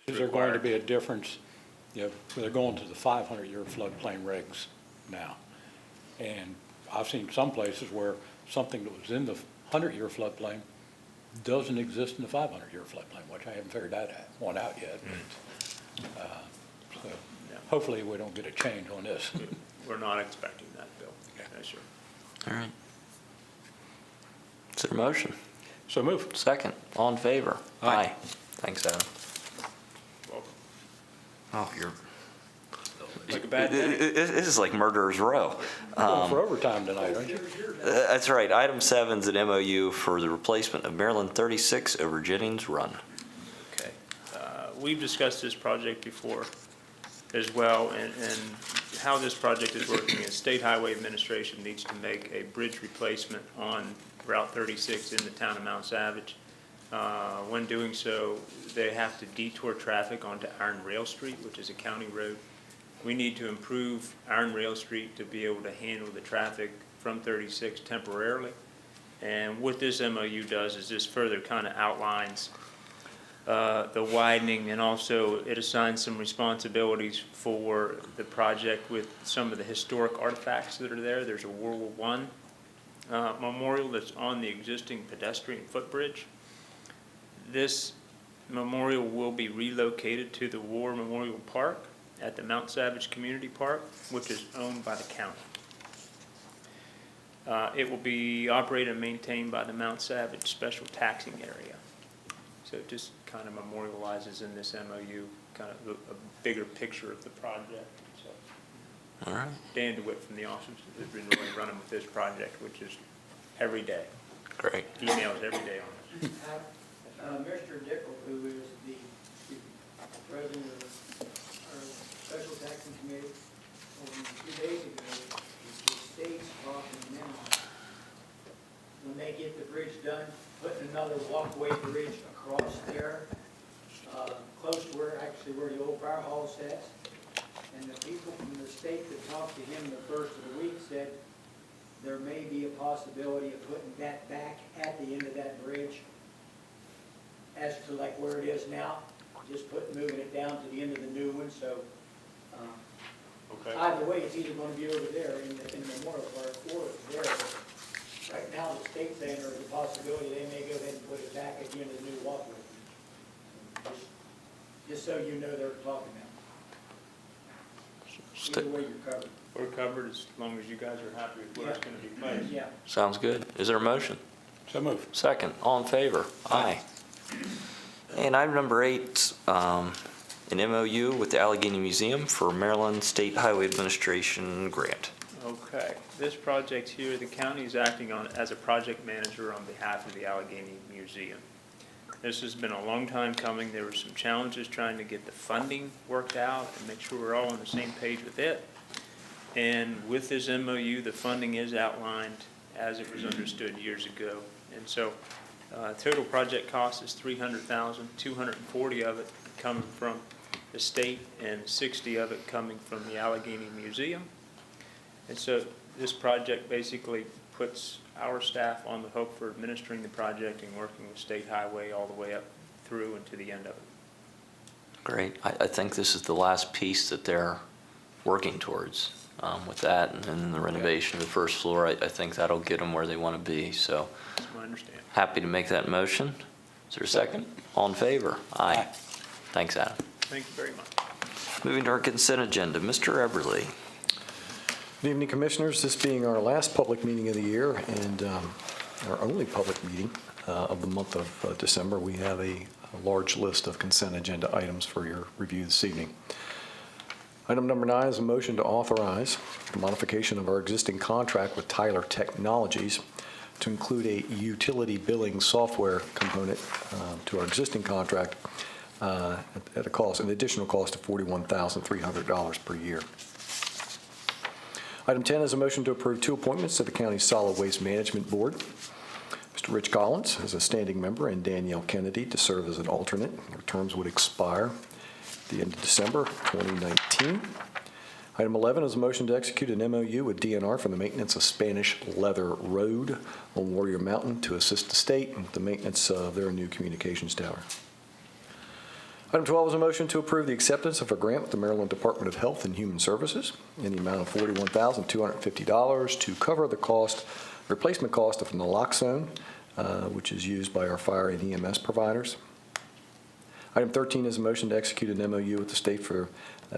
Is there going to be a difference? You know, they're going to the 500-year floodplain regs now. And I've seen some places where something that was in the 100-year floodplain doesn't exist in the 500-year floodplain, which I haven't figured that one out yet. So hopefully we don't get a change on this. We're not expecting that, Bill. Okay. No, sir. All right. Is there a motion? So moved. Second. All in favor? Aye. Thanks, Adam. Welcome. Oh, you're. Like a bad day. This is like murderer's row. We're going for overtime tonight, aren't you? That's right. Item 7 is an MOU for the replacement of Maryland 36 over Jennings Run. Okay. We've discussed this project before as well, and how this project is working is State Highway Administration needs to make a bridge replacement on Route 36 in the town of Mount Savage. When doing so, they have to detour traffic onto Iron Rail Street, which is a county road. We need to improve Iron Rail Street to be able to handle the traffic from 36 temporarily. And what this MOU does is this further kind of outlines the widening, and also it assigns some responsibilities for the project with some of the historic artifacts that are there. There's a World War I memorial that's on the existing pedestrian footbridge. This memorial will be relocated to the War Memorial Park at the Mount Savage Community Park, which is owned by the county. It will be operated and maintained by the Mount Savage Special Taxing Area. So it just kind of memorializes in this MOU kind of a bigger picture of the project. So All right. Dan DeWitt from the office has been really running with this project, which is every day. Great. Emails every day on it. Mr. Dickel, who is the president of our special taxing committee, told me 2 days ago, the state's talking now, when they get the bridge done, putting another walkway bridge across there, close to where the old fire hall sits. And the people from the state that talked to him the first of the week said there may be a possibility of putting that back at the end of that bridge as to like where it is now, just moving it down to the end of the new one. So Okay. either way, it's either going to be over there in the Memorial Park or it's there. But right now, the state's saying there's a possibility they may go ahead and put it back at the end of the new walkway. Just so you know they're talking now. Either way, you're covered. We're covered as long as you guys are happy with where it's going to be placed. Yeah. Sounds good. Is there a motion? So moved. Second. All in favor? Aye. And item number 8, an MOU with the Allegany Museum for Maryland State Highway Administration grant. Okay, this project here, the county is acting on as a project manager on behalf of the Allegany Museum. This has been a long time coming. There were some challenges trying to get the funding worked out and make sure we're all on the same page with it. And with this MOU, the funding is outlined as it was understood years ago. And so total project cost is $300,000, 240 of it coming from the state and 60 of it coming from the Allegany Museum. And so this project basically puts our staff on the hook for administering the project and working with State Highway all the way up through and to the end of it. Great. I think this is the last piece that they're working towards with that, and then the renovation of the first floor. I think that'll get them where they want to be. So That's my understanding. happy to make that motion. Is there a second? All in favor? Aye. Thanks, Adam. Thank you very much. Moving to our consent agenda, Mr. Eberly. Good evening, Commissioners. This being our last public meeting of the year and our only public meeting of the month of December, we have a large list of consent agenda items for your review this evening. Item number 9 is a motion to authorize the modification of our existing contract with Tyler Technologies to include a utility billing software component to our existing contract at a cost, an additional cost of $41,300 per year. Item 10 is a motion to approve 2 appointments to the County Solid Waste Management Board. Mr. Rich Collins as a standing member and Danielle Kennedy to serve as an alternate. Their terms would expire at the end of December 2019. Item 11 is a motion to execute an MOU with DNR for the maintenance of Spanish Leather Road on Warrior Mountain to assist the state with the maintenance of their new communications tower. Item 12 is a motion to approve the acceptance of a grant with the Maryland Department of Health and Human Services in the amount of $41,250 to cover the replacement cost of naloxone, which is used by our fire and EMS providers. Item 13 is a motion to execute an MOU with the state for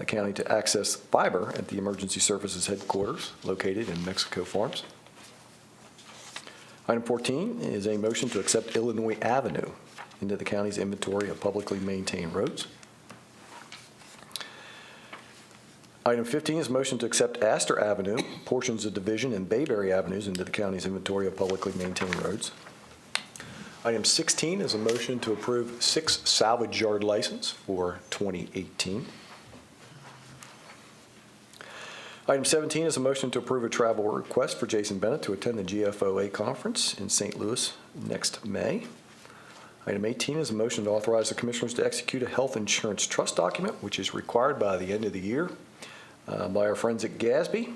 county to access fiber at the Emergency Services Headquarters located in Mexico Farms. Item 14 is a motion to accept Illinois Avenue into the county's inventory of publicly maintained roads. Item 15 is a motion to accept Astor Avenue, portions of Division and Bayberry Avenues into the county's inventory of publicly maintained roads. Item 16 is a motion to approve 6 salvage yard license for 2018. Item 17 is a motion to approve a travel request for Jason Bennett to attend the GFOA conference in St. Louis next May. Item 18 is a motion to authorize the commissioners to execute a health insurance trust document, which is required by the end of the year by our friends at GASB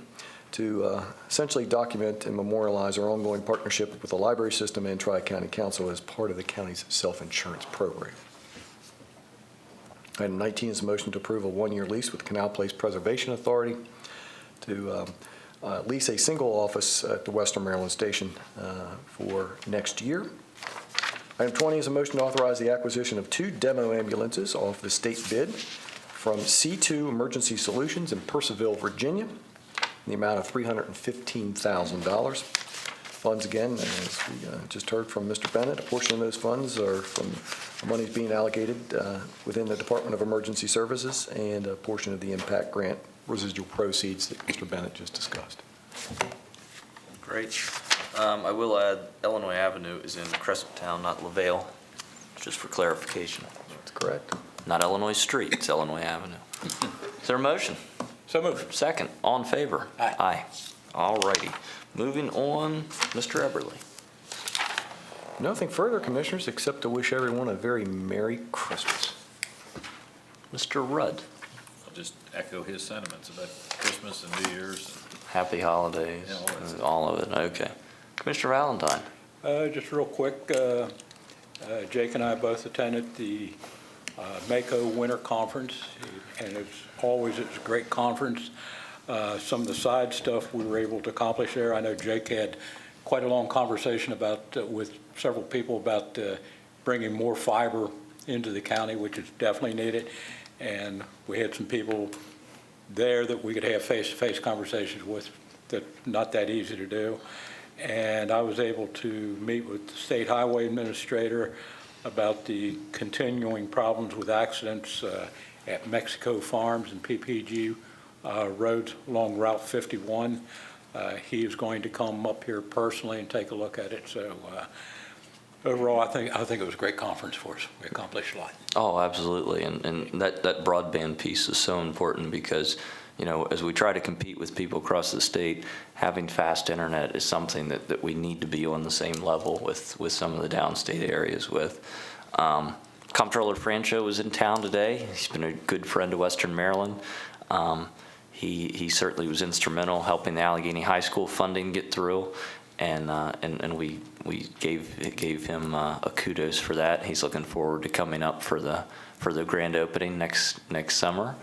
to essentially document and memorialize our ongoing partnership with the library system and Tri-County Council as part of the county's self-insurance program. Item 19 is a motion to approve a 1-year lease with Canal Place Preservation Authority to lease a single office at the Western Maryland Station for next year. Item 20 is a motion to authorize the acquisition of 2 demo ambulances off the state bid from C2 Emergency Solutions in Purcellville, Virginia, in the amount of $315,000. Funds, again, as we just heard from Mr. Bennett, a portion of those funds are from monies being allocated within the Department of Emergency Services and a portion of the impact grant residual proceeds that Mr. Bennett just discussed. Great. I will add Illinois Avenue is in Crescenttown, not LaVale, just for clarification. That's correct. Not Illinois Street, it's Illinois Avenue. Is there a motion? So moved. Second. All in favor? Aye. Aye. All righty. Moving on, Mr. Eberly. Nothing further, Commissioners, except to wish everyone a very Merry Christmas. Mr. Rudd. I'll just echo his sentiments about Christmas and New Year's. Happy holidays. Yeah, all that stuff. All of it. Okay. Commissioner Valentine. Just real quick, Jake and I both attended the Mako Winter Conference, and it's a great conference. Some of the side stuff we were able to accomplish there. I know Jake had quite a long conversation with several people about bringing more fiber into the county, which is definitely needed. And we had some people there that we could have face-to-face conversations with that's not that easy to do. And I was able to meet with the State Highway Administrator about the continuing problems with accidents at Mexico Farms and PPG roads along Route 51. He is going to come up here personally and take a look at it. So overall, I think it was a great conference for us. We accomplished a lot. Oh, absolutely. And that broadband piece is so important because, you know, as we try to compete with people across the state, having fast internet is something that we need to be on the same level with some of the downstate areas with. Comptroller Francho was in town today. He's been a good friend of Western Maryland. He certainly was instrumental helping the Allegany High School funding get through, and we gave him a kudos for that. He's looking forward to coming up for the grand opening next summer.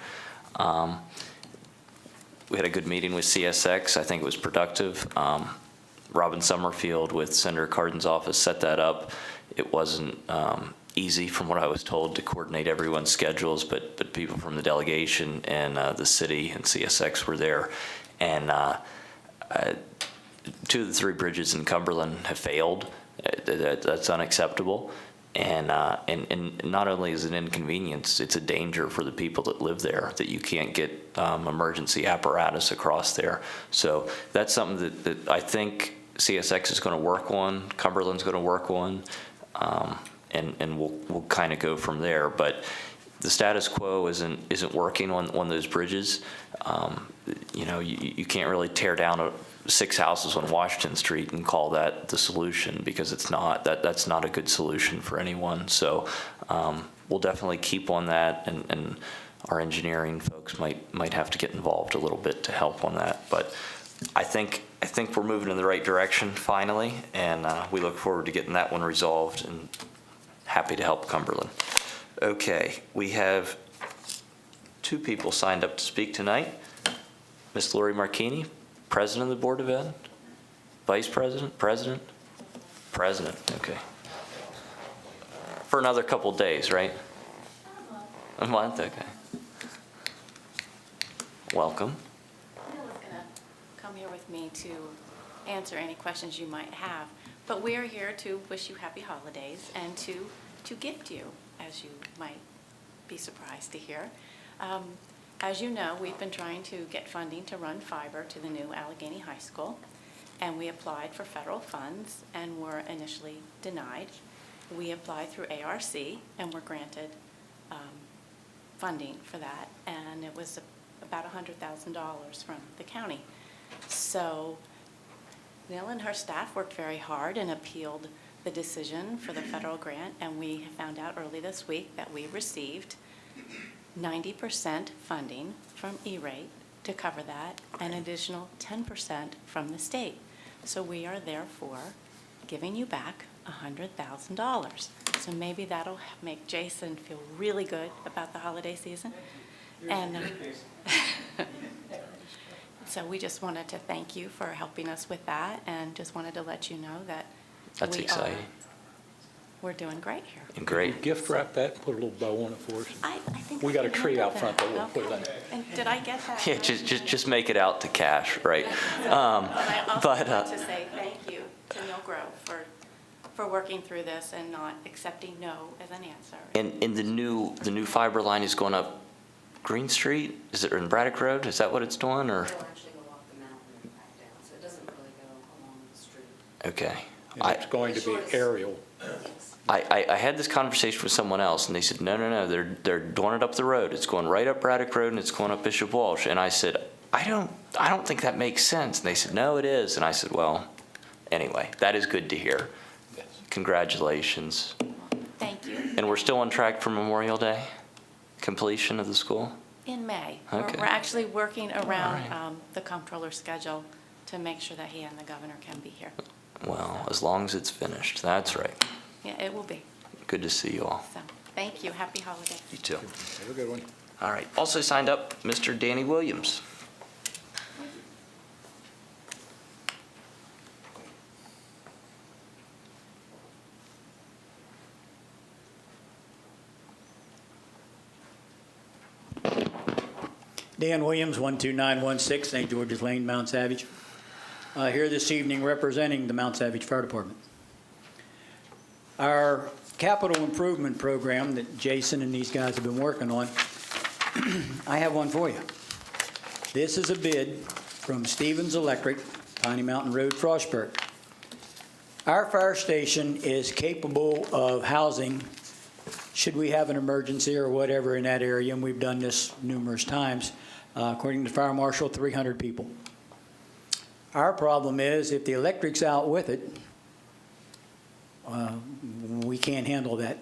We had a good meeting with CSX. I think it was productive. Robin Summerfield with Senator Cardin's office set that up. It wasn't easy, from what I was told, to coordinate everyone's schedules, but people from the delegation and the city and CSX were there. And 2 of the 3 bridges in Cumberland have failed. That's unacceptable. And not only is it an inconvenience, it's a danger for the people that live there, that you can't get emergency apparatus across there. So that's something that I think CSX is going to work on, Cumberland's going to work on, and we'll kind of go from there. But the status quo isn't working on those bridges. You know, you can't really tear down 6 houses on Washington Street and call that the solution, because it's not. That's not a good solution for anyone. So we'll definitely keep on that, and our engineering folks might have to get involved a little bit to help on that. But I think we're moving in the right direction finally, and we look forward to getting that one resolved, and happy to help Cumberland. Okay, we have two people signed up to speak tonight. Ms. Lori Marchini, President of the Board of Ed, Vice President, President, okay. For another couple days, right? A month, okay. Welcome. Neil is going to come here with me to answer any questions you might have, but we are here to wish you happy holidays and to gift you, as you might be surprised to hear. As you know, we've been trying to get funding to run fiber to the new Allegany High School, and we applied for federal funds and were initially denied. We applied through ARC and were granted funding for that, and it was about $100,000 from the county. So Neil and her staff worked very hard and appealed the decision for the federal grant, and we found out early this week that we received 90% funding from E-rate to cover that, and additional 10% from the state. So we are therefore giving you back $100,000. So maybe that'll make Jason feel really good about the holiday season. And so we just wanted to thank you for helping us with that, and just wanted to let you know that That's exciting. we're doing great here. And great. Gift wrap that, put a little bow on it for us. I think We I got a can tree handle out front that we'll that. put it Okay. in. And did I get that? Yeah, right? just make it out to cash, right? And I also But, want to say thank you to Neil Grove for working through this and not accepting no as an answer. and the new fiber line is going up Green Street? Is it in Braddock Road? Is that what it's doing, or? It'll actually go off the mountain and back down, so it doesn't really go along the street. Okay. And it's going to be aerial. I had this conversation with someone else, and they said, no, they're doing it up the road. It's going right up Braddock Road, and it's going up Bishop Walsh. And I said, I don't think that makes sense. And they said, no, it is. And I said, well, anyway, that is good to hear. Yes. Congratulations. Thank you. And we're still on track for Memorial Day completion of the school? In May. Okay. We're actually working around right. the comptroller's schedule to make sure that he and the governor can be here. Well, as long as it's finished. That's right. Yeah, it will be. Good to see you all. So, thank you. Happy holidays. You too. Have a good one. All right. Also signed up, Mr. Danny Williams. Dan Williams, 12916 St. George's Lane, Mount Savage. Here this evening representing the Mount Savage Fire Department. Our capital improvement program that Jason and these guys have been working on, I have one for you. This is a bid from Stevens Electric, Piney Mountain Road, Frostburg. Our fire station is capable of housing, should we have an emergency or whatever in that area, and we've done this numerous times, according to Fire Marshal, 300 people. Our problem is if the electric's out with it, we can't handle that.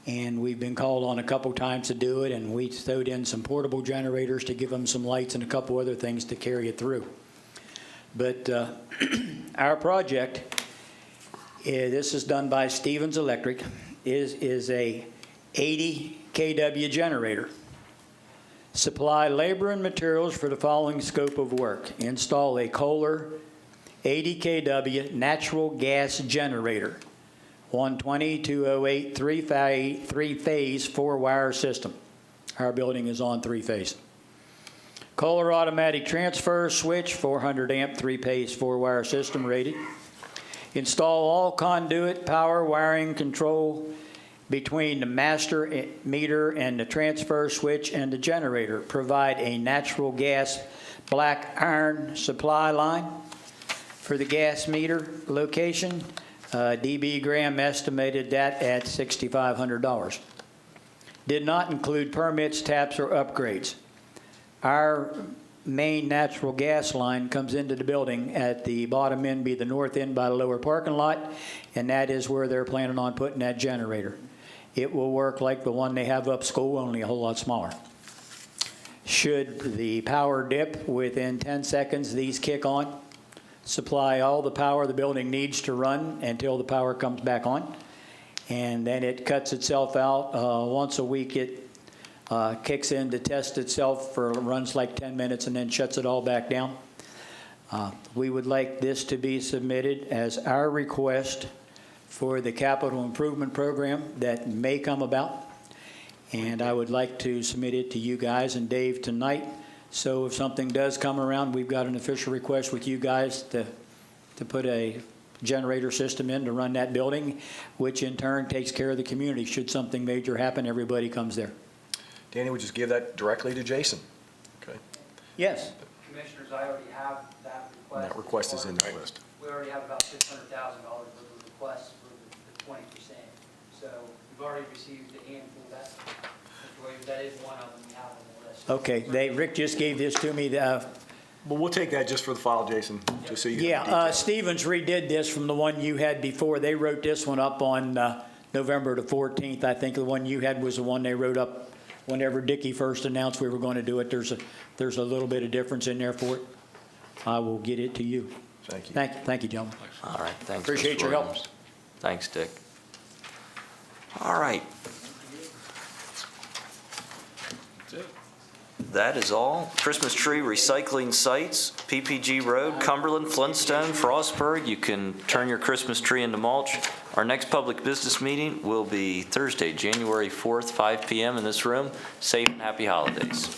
And we've been called on a couple times to do it, and we stowed in some portable generators to give them some lights and a couple other things to carry it through. But our project, this is done by Stevens Electric, is a 80 kW generator. Supply labor and materials for the following scope of work. Install a Kohler 80 kW natural gas generator, 120, 208, three-phase, 4-wire system. Our building is on 3-phase. Kohler automatic transfer switch, 400 amp, 3-phase, 4-wire system rated. Install all conduit, power, wiring, control between the master meter and the transfer switch and the generator. Provide a natural gas black iron supply line for the gas meter location. DB Graham estimated that at $6,500. Did not include permits, taps, or upgrades. Our main natural gas line comes into the building at the bottom end, be the north end by the lower parking lot, and that is where they're planning on putting that generator. It will work like the one they have up school, only a whole lot smaller. Should the power dip, within 10 seconds, these kick on, supply all the power the building needs to run until the power comes back on. and then it cuts itself out. Once a week, it kicks in to test itself for runs like 10 minutes and then shuts it all back down. We would like this to be submitted as our request for the capital improvement program that may come about. And I would like to submit it to you guys and Dave tonight. So if something does come around, we've got an official request with you guys to put a generator system in to run that building, which in turn takes care of the community. Should something major happen, everybody comes there. Danny, would you just give that directly to Jason? Okay. Yes. Commissioners, I already have that request. And that request is in the list. We already have about $600,000 worth of requests for the 20%. So we've already received a handful. That is one of them we have on the list. Okay, Rick just gave this to me. Well, we'll take that just for the file, Jason, just so you get the Yeah, details. Stevens redid this from the one you had before. They wrote this one up on November the 14th. I think the one you had was the one they wrote up whenever Dickey first announced we were going to do it. There's a little bit of difference in there for it. I will get it to you. Thank you. Thank you, gentlemen. All right, thanks. Appreciate Mr. your help. Williams. Thanks, Dick. All right. That's it. That is all. Christmas tree recycling sites, PPG Road, Cumberland, Flintstone, Frostburg. You can turn your Christmas tree into mulch. Our next public business meeting will be Thursday, January 4th, 5 p.m. in this room. Safe and happy holidays.